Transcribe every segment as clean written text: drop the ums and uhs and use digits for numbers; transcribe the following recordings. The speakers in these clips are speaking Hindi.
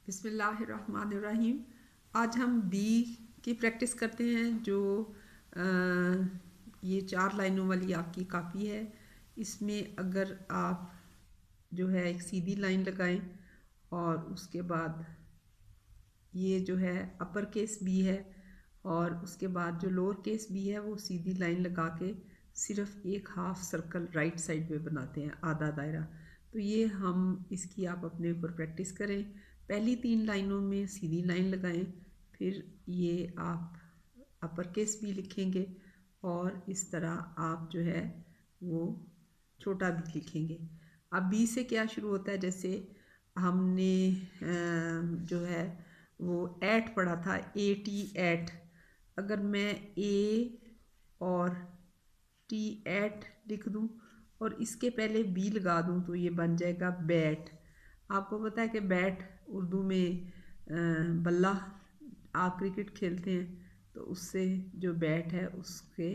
बिस्मिल्लाहिर्रहमानिर्रहीम। आज हम बी की प्रैक्टिस करते हैं। जो ये 4 लाइनों वाली आपकी कापी है, इसमें अगर आप जो है एक सीधी लाइन लगाएं और उसके बाद ये जो है अपर केस बी है और उसके बाद जो लोअर केस बी है वो सीधी लाइन लगा के सिर्फ एक हाफ सर्कल राइट साइड में बनाते हैं, आधा दायरा। तो ये हम इसकी आप अपने ऊपर प्रैक्टिस करें। पहली 3 लाइनों में सीधी लाइन लगाएं, फिर ये आप अपर केस बी लिखेंगे और इस तरह आप जो है वो छोटा बी लिखेंगे। अब बी से क्या शुरू होता है, जैसे हमने जो है वो 8 पढ़ा था, AT8। अगर मैं A और T8 लिख दूं और इसके पहले B लगा दूं तो ये बन जाएगा बैट। आपको पता है कि बैट उर्दू में बल्ला, आप क्रिकेट खेलते हैं तो उससे जो बैट है उसके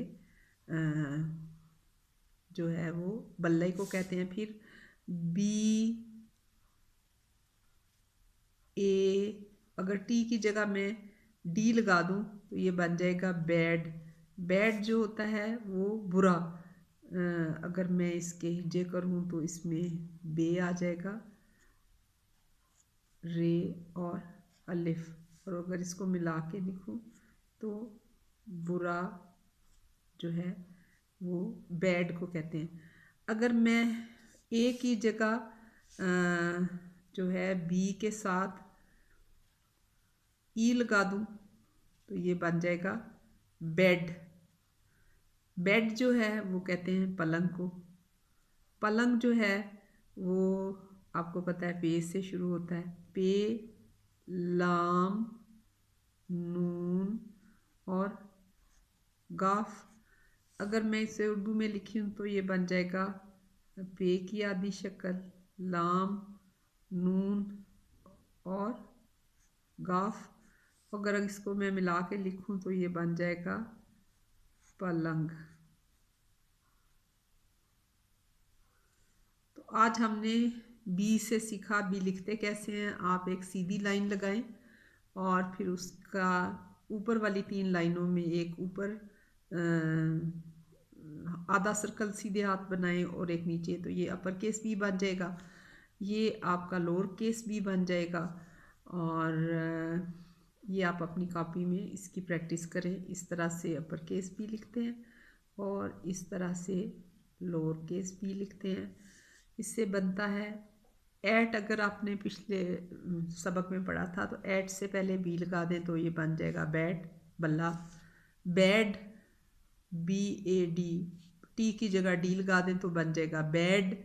जो है वो बल्ले को कहते हैं। फिर B A, अगर टी की जगह मैं डी लगा दूं तो ये बन जाएगा बैड। बैड जो होता है वो बुरा। अगर मैं इसके हिज्जे करूं तो इसमें बे आ जाएगा, रे और अलिफ, और अगर इसको मिला के लिखूं तो बुरा जो है वो बैड को कहते हैं। अगर मैं ए की जगह जो है बी के साथ ई लगा दूं तो ये बन जाएगा बेड। बेड जो है वो कहते हैं पलंग को। पलंग जो है वो आपको पता है पे से शुरू होता है, पे लाम नून और गाफ। अगर मैं इसे उर्दू में लिखी हूँ तो ये बन जाएगा पे की आधी शक्ल, लाम नून और गाफ। अगर इसको मैं मिला के लिखूं तो ये बन जाएगा पलंग। तो आज हमने बी से सीखा बी लिखते कैसे हैं। आप एक सीधी लाइन लगाएं और फिर उसका ऊपर वाली 3 लाइनों में एक ऊपर आधा सर्कल सीधे हाथ बनाएं और एक नीचे, तो ये अपर केस बी बन जाएगा। ये आपका लोअर केस बी बन जाएगा। और ये आप अपनी कॉपी में इसकी प्रैक्टिस करें। इस तरह से अपर केस बी लिखते हैं और इस तरह से लोअर केस बी लिखते हैं। इससे बनता है 8। अगर आपने पिछले सबक में पढ़ा था तो 8 से पहले बी लगा दें तो ये बन जाएगा बैट, बल्ला। Bad, BAD। टी की जगह डी लगा दें तो बन जाएगा बैड,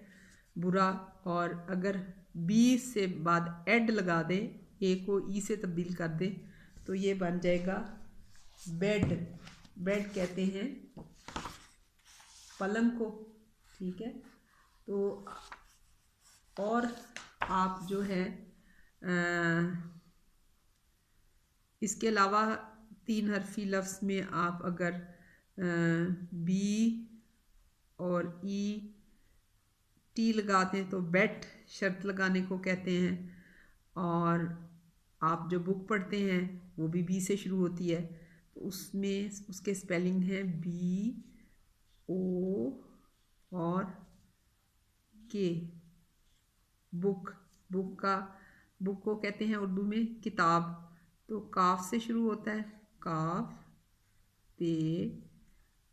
बुरा। और अगर बी से बाद एड लगा दें, ए को ई से तब्दील कर दें तो ये बन जाएगा बेड। बेड कहते हैं पलंग को, ठीक है। तो और आप जो है इसके अलावा 3 हरफी लफ्ज़ में आप अगर बी और ई टी लगा दें तो बेट शर्त लगाने को कहते हैं। और आप जो बुक पढ़ते हैं वो भी बी से शुरू होती है, तो उसमें उसके स्पेलिंग है BO और के। बुक, बुक को कहते हैं उर्दू में किताब। तो काफ से शुरू होता है, काफ, पे,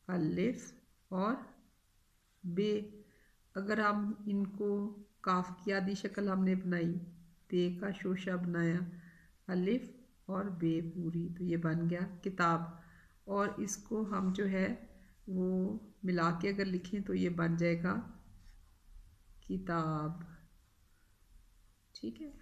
अलिफ और बे। अगर हम इनको काफ की आधी शक्ल हमने बनाई, पे का शोशा बनाया, अलिफ और बे पूरी, तो ये बन गया किताब। और इसको हम जो है वो मिला के अगर लिखें तो ये बन जाएगा किताब, ठीक है।